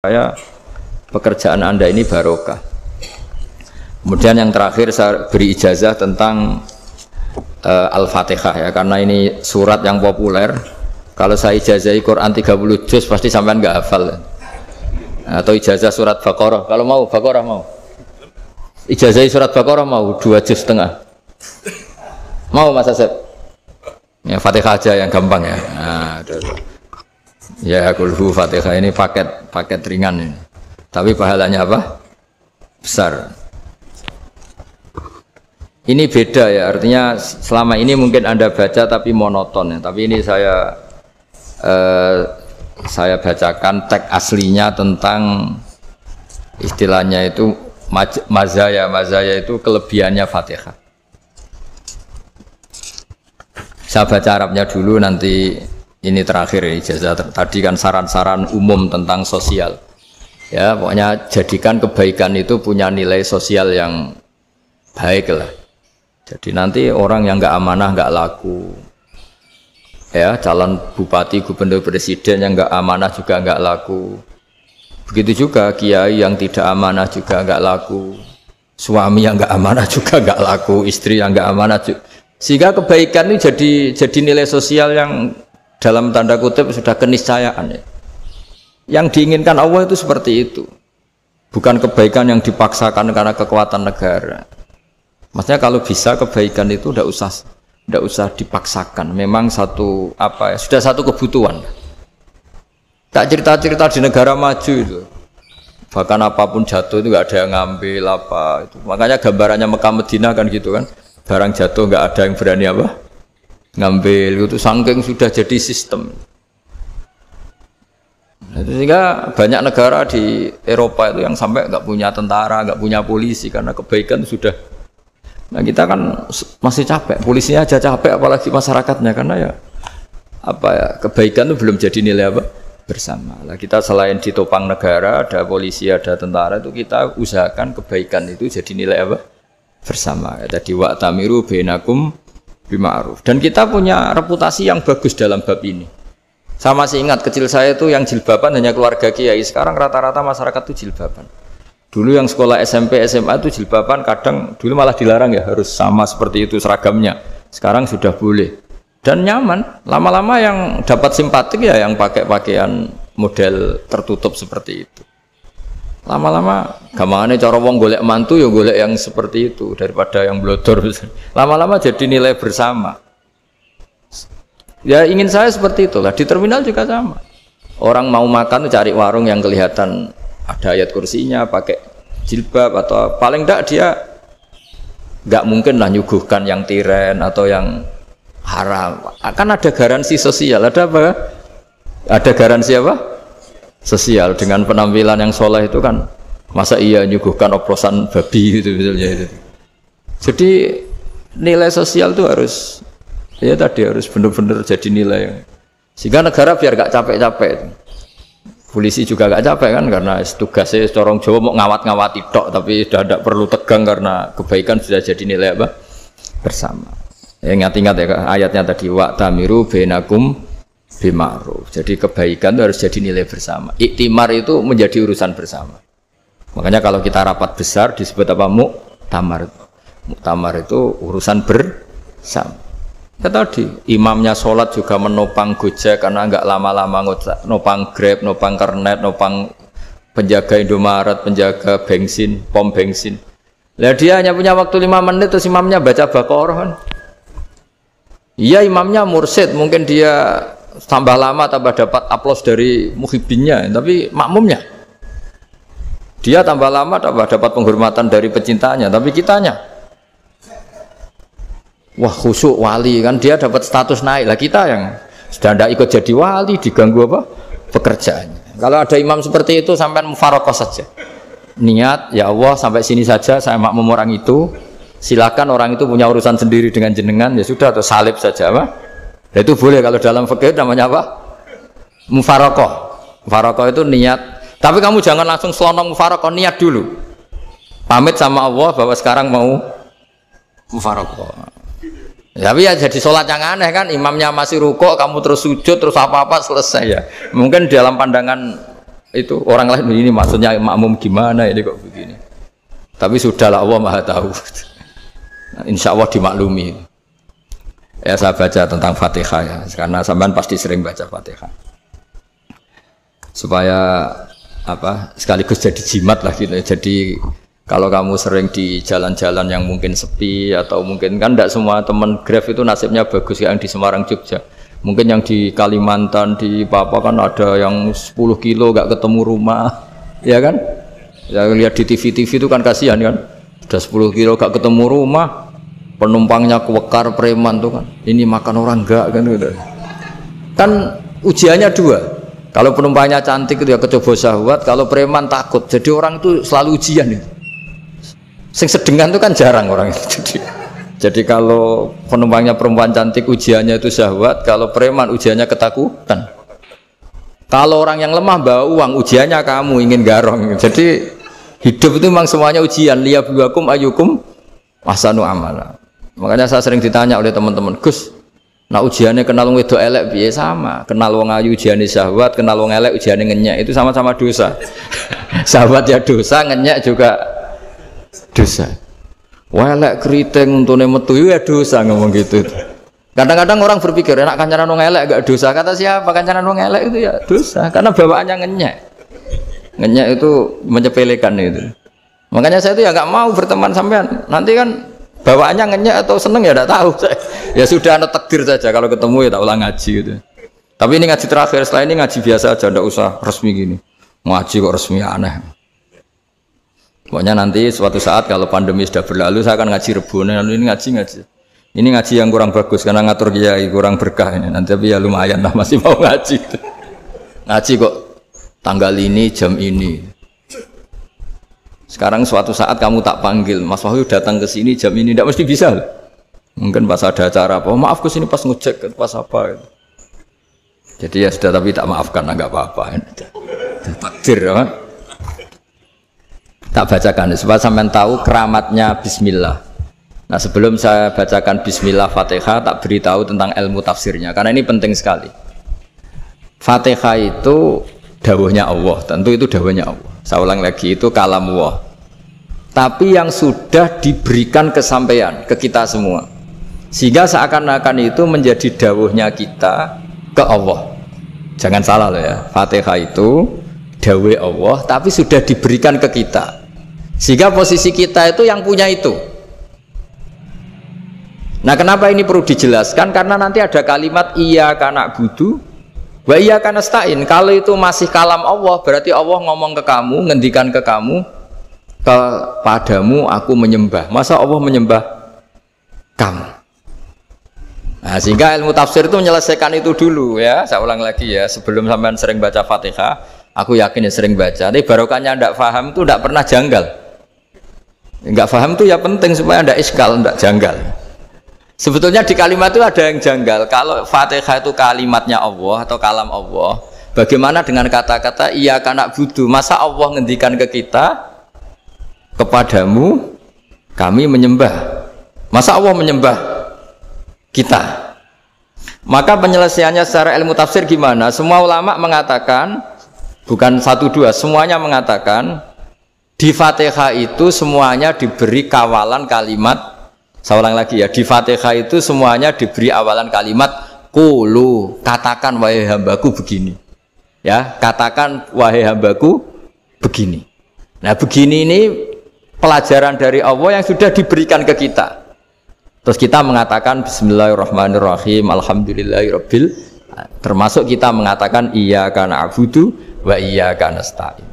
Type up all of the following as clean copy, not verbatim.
saya pekerjaan Anda ini barokah. Kemudian yang terakhir saya beri ijazah tentang Al-Fatihah ya, karena ini surat yang populer. Kalau saya ijazahi Quran 30 juz pasti sampean nggak hafal. Atau ijazah surat Baqarah, kalau mau Baqarah mau. Ijazahi surat Baqarah mau 2 juz setengah. Mau Mas Asep? Ya Fatihah aja yang gampang ya. Nah, ya kulhu Fatihah ini paket ringan ini. Tapi pahalanya apa? Besar. Ini beda ya, artinya selama ini mungkin Anda baca tapi monoton ya. Tapi ini saya bacakan teks aslinya tentang istilahnya itu mazaya itu kelebihannya Fatihah. Saya baca Arabnya dulu, nanti ini terakhir ya, ijazah tadi kan saran-saran umum tentang sosial. Ya, pokoknya jadikan kebaikan itu punya nilai sosial yang baik lah. Jadi nanti orang yang nggak amanah nggak laku. Ya, calon bupati, gubernur, presiden yang nggak amanah juga nggak laku. Begitu juga kiai yang tidak amanah juga nggak laku. Suami yang nggak amanah juga nggak laku. Istri yang nggak amanah juga. Sehingga kebaikan ini jadi nilai sosial yang dalam tanda kutip sudah keniscayaan ya. Yang diinginkan Allah itu seperti itu. Bukan kebaikan yang dipaksakan karena kekuatan negara. Maksudnya kalau bisa kebaikan itu tidak usah dipaksakan. Memang sudah satu kebutuhan. Tak cerita-cerita di negara maju itu. Bahkan apapun jatuh itu nggak ada yang ngambil apa itu. Makanya gambarannya Mekah Medina kan gitu kan. Barang jatuh nggak ada yang berani apa ngambil, itu saking sudah jadi sistem. Sehingga banyak negara di Eropa itu yang sampai nggak punya tentara, nggak punya polisi karena kebaikan sudah. Nah kita kan masih capek, polisinya aja capek, apalagi masyarakatnya, karena ya kebaikan itu belum jadi nilai apa bersama. Nah, kita selain ditopang negara, ada polisi, ada tentara, itu kita usahakan kebaikan itu jadi nilai apa bersama. Tadi wa'tamiru bainakum bima'ruf. Dan kita punya reputasi yang bagus dalam bab ini. Saya masih ingat kecil saya itu yang jilbaban hanya keluarga kiai. Sekarang rata-rata masyarakat itu jilbaban. Dulu yang sekolah SMP, SMA itu jilbaban kadang dulu malah dilarang ya, harus sama seperti itu seragamnya. Sekarang sudah boleh. Dan nyaman. Lama-lama yang dapat simpatik ya yang pakai pakaian model tertutup seperti itu. Lama-lama gampangane cara wong golek mantu ya golek yang seperti itu daripada yang blodor. Lama-lama jadi nilai bersama. Ya ingin saya seperti itulah. Di terminal juga sama. Orang mau makan cari warung yang kelihatan ada ayat kursinya, pakai jilbab, atau paling enggak dia enggak mungkin lah nyuguhkan yang tiren atau yang haram. Akan ada garansi sosial. Ada apa? Ada garansi apa? Sosial. Dengan penampilan yang soleh itu kan masa iya nyuguhkan oplosan babi gitu misalnya itu. Jadi nilai sosial itu harus harus benar-benar jadi nilai sehingga negara biar gak capek-capek. Polisi juga gak capek kan karena tugasnya corong Jawa mau ngawat-ngawati tok, tapi sudah tidak perlu tegang karena kebaikan sudah jadi nilai apa bersama. Ingat-ingat ya ayatnya tadi wa'tamiru bainakum bima'ruf. Jadi kebaikan itu harus jadi nilai bersama. Iktimar itu menjadi urusan bersama. Makanya kalau kita rapat besar disebut apa? Muktamar. Muktamar itu urusan bersama. Ya tadi imamnya sholat juga menopang Gojek karena enggak lama-lama nopang Grab, nopang Kernet, nopang penjaga Indomaret, penjaga bensin, pom bensin. Lah dia hanya punya waktu 5 menit terus imamnya baca Baqarah kan. Iya imamnya mursyid, mungkin dia tambah lama tambah dapat aplaus dari muhibbinnya, tapi makmumnya dia tambah lama tambah dapat penghormatan dari pecintanya, tapi kitanya wah khusyuk wali kan, dia dapat status naik lah, kita yang sudah tidak ikut jadi wali diganggu apa pekerjaannya. Kalau ada imam seperti itu sampai mufaroqah saja, niat ya Allah sampai sini saja saya makmum orang itu, silakan orang itu punya urusan sendiri dengan jenengan ya sudah, atau salib saja apa. Nah, itu boleh kalau dalam fikih namanya apa? Mufaroqah. Mufaroqah itu niat. Tapi kamu jangan langsung selonong mufaroqah, niat dulu. Pamit sama Allah bahwa sekarang mau mufaroqah. Tapi ya jadi sholat yang aneh kan, imamnya masih rukuk, kamu terus sujud, terus apa-apa selesai ya. Mungkin dalam pandangan itu orang lain ini maksudnya makmum gimana ini kok begini. Tapi sudahlah Allah Maha tahu. Nah, insya Allah dimaklumi. Ya saya baca tentang Fatihah ya, karena sampean pasti sering baca Fatihah. Supaya apa sekaligus jadi jimat lah gitu. Jadi kalau kamu sering di jalan-jalan yang mungkin sepi atau mungkin kan tidak semua teman Grab itu nasibnya bagus yang di Semarang Jogja. Mungkin yang di Kalimantan di Papua kan ada yang 10 kilo gak ketemu rumah, ya kan? Ya lihat di TV-TV itu kan kasihan kan. Udah 10 kilo gak ketemu rumah, penumpangnya kewekar preman tuh kan. Ini makan orang enggak kan udah. Kan ujiannya dua. Kalau penumpangnya cantik itu ya kecoba syahwat, kalau preman takut. Jadi orang itu selalu ujian itu. Sing sedengan itu kan jarang orang itu. Jadi kalau penumpangnya perempuan cantik ujiannya itu syahwat, kalau preman ujiannya ketakutan. Kalau orang yang lemah bawa uang ujiannya kamu ingin garong. Jadi hidup itu memang semuanya ujian. Liyabluwakum ayyukum ahsanu amala. Makanya saya sering ditanya oleh teman-teman, Gus, nah ujiannya kenal wong wedok elek piye sama? Kenal wong ayu ujiannya syahwat, kenal wong elek ujiannya ngenyek, itu sama-sama dosa. Syahwat ya dosa, ngenyek juga dosa. Wah elek keriting untune metu ya dosa ngomong gitu. Kadang-kadang orang berpikir enak kancanan wong elek gak dosa. Kata siapa kancanan wong elek itu ya dosa karena bawaannya ngenyek. Ngenyek itu menyepelekan itu. Makanya saya itu ya nggak mau berteman sampean. Nanti kan bawaannya ngenyek atau seneng ya tidak tahu. Ya sudah ada takdir saja kalau ketemu ya tak ulang ngaji gitu. Tapi ini ngaji terakhir, setelah ini ngaji biasa aja, tidak usah resmi gini. Ngaji kok resmi aneh. Pokoknya nanti suatu saat kalau pandemi sudah berlalu saya akan ngaji Rebone. Ini ngaji. Ini ngaji yang kurang bagus karena ngatur kiai kurang berkah ini. Nanti tapi ya lumayan lah masih mau ngaji. Ngaji kok tanggal ini jam ini. Sekarang suatu saat kamu tak panggil, Mas Wahyu datang ke sini jam ini tidak mesti bisa. Mungkin pas ada acara apa, maaf ke sini pas ngecek pas apa. Jadi ya sudah tapi tak maafkan enggak apa-apa. Takdir ya. Tak bacakan supaya sampean tahu keramatnya bismillah. Nah, sebelum saya bacakan bismillah Fatihah, tak beritahu tentang ilmu tafsirnya karena ini penting sekali. Fatihah itu dawuhnya Allah, tentu itu dawuhnya Allah. Saya ulang lagi itu kalam Allah. Tapi yang sudah diberikan kesampaian ke kita semua. Sehingga seakan-akan itu menjadi dawuhnya kita ke Allah. Jangan salah loh ya. Fatihah itu dawuh Allah tapi sudah diberikan ke kita. Sehingga posisi kita itu yang punya itu. Nah kenapa ini perlu dijelaskan? Karena nanti ada kalimat iyyaka na'budu wa iyyaka nasta'in. Kalau itu masih kalam Allah, berarti Allah ngomong ke kamu, ngendikan ke kamu, kepadamu aku menyembah. Masa Allah menyembah kamu? Nah sehingga ilmu tafsir itu menyelesaikan itu dulu ya. Saya ulang lagi ya, sebelum sampean sering baca Fatihah, aku yakin ya sering baca. Tapi barokahnya tidak paham itu tidak pernah janggal. Enggak paham itu ya penting supaya tidak iskal, tidak janggal. Sebetulnya di kalimat itu ada yang janggal. Kalau Fatihah itu kalimatnya Allah atau kalam Allah, bagaimana dengan kata-kata iyyaka na'budu? Masa Allah ngendikan ke kita, kepadamu kami menyembah. Masa Allah menyembah kita? Maka penyelesaiannya secara ilmu tafsir gimana? Semua ulama mengatakan, bukan satu dua, semuanya mengatakan di Fatihah itu semuanya diberi kawalan kalimat. Saya ulang lagi ya, di Fatihah itu semuanya diberi awalan kalimat qulu, katakan wahai hambaku begini. Ya, katakan wahai hambaku begini. Nah, begini ini pelajaran dari Allah yang sudah diberikan ke kita. Terus kita mengatakan bismillahirrahmanirrahim, alhamdulillahirabbil, termasuk kita mengatakan iyyaka na'budu wa iyyaka nasta'in.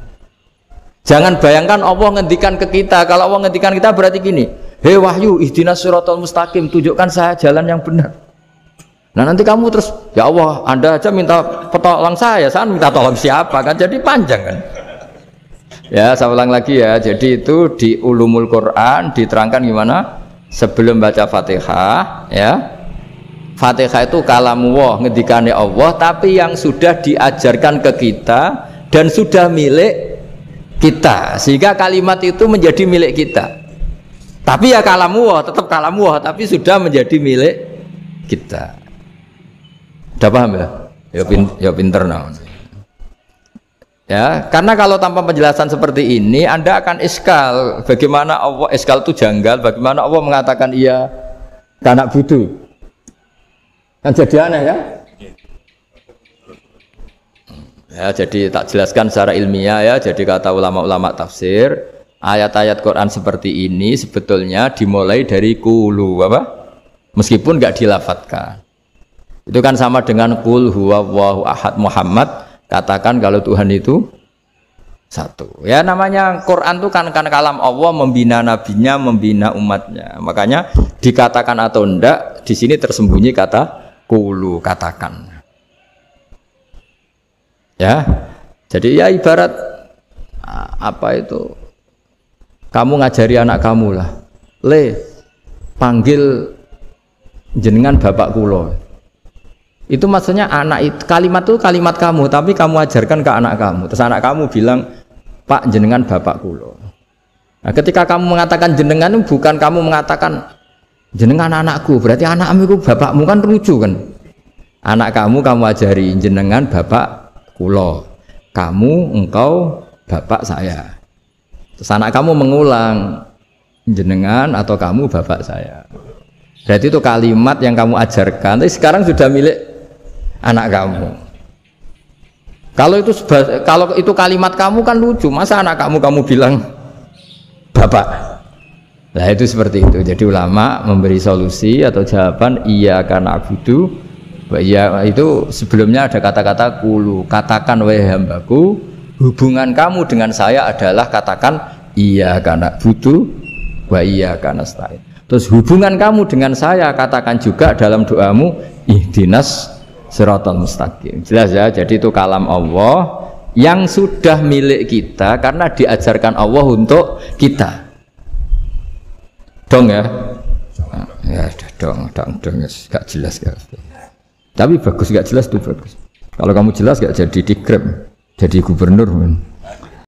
Jangan bayangkan Allah ngendikan ke kita. Kalau Allah ngendikan kita berarti gini, hei wahyu ihdinas siratal mustaqim, tunjukkan saya jalan yang benar. Nah nanti kamu terus, ya Allah Anda aja minta tolong saya minta tolong siapa kan, jadi panjang kan. Ya saya ulang lagi ya, jadi itu di ulumul Quran diterangkan gimana sebelum baca Fatihah ya. Fatihah itu kalamullah, ngendikane Allah, tapi yang sudah diajarkan ke kita dan sudah milik kita, sehingga kalimat itu menjadi milik kita. Tapi ya kalamullah, tetap kalamullah, tapi sudah menjadi milik kita. Udah paham ya? Ya pinter nah. Ya, karena kalau tanpa penjelasan seperti ini Anda akan iskal. Bagaimana Allah iskal itu janggal, bagaimana Allah mengatakan iya anak budu. Kan jadi aneh kan? Ya, jadi tak jelaskan secara ilmiah ya. Jadi kata ulama-ulama tafsir, ayat-ayat Quran seperti ini sebetulnya dimulai dari kulu apa? Meskipun nggak dilafatkan. Itu kan sama dengan qul huwallahu ahad Muhammad. Katakan kalau Tuhan itu satu. Ya namanya Quran itu kan kalam Allah membina nabinya, membina umatnya. Makanya dikatakan atau enggak, di sini tersembunyi kata qulu, katakan. Ya. Jadi ya ibarat apa itu? Kamu ngajari anak kamu lah. Le, panggil jenengan bapak kulo. Itu maksudnya anak itu kalimat kamu, tapi kamu ajarkan ke anak kamu. Terus anak kamu bilang, Pak jenengan bapak kulo. Nah, ketika kamu mengatakan jenengan, bukan kamu mengatakan jenengan anakku, berarti anakmu itu bapakmu, kan lucu kan? Anak kamu ajari jenengan bapak kulo, kamu engkau bapak saya. Terus anak kamu mengulang jenengan atau kamu bapak saya. Berarti itu kalimat yang kamu ajarkan, tapi sekarang sudah milik anak kamu. Kalau itu kalimat kamu kan lucu, masa anak kamu bilang bapak. Nah itu seperti itu. Jadi ulama memberi solusi atau jawaban iya karena abudu. Iya itu sebelumnya ada kata-kata kulu, katakan wahai hambaku, hubungan kamu dengan saya adalah katakan iya karena abudu wa iya karena nasta'in. Terus hubungan kamu dengan saya katakan juga dalam doamu ihdinas siratal mustaqim. Jelas ya, jadi itu kalam Allah yang sudah milik kita karena diajarkan Allah untuk kita. Dong ya? Ya dong, gak jelas gak. Tapi bagus gak jelas tuh bagus. Kalau kamu jelas gak jadi dikrep, jadi gubernur.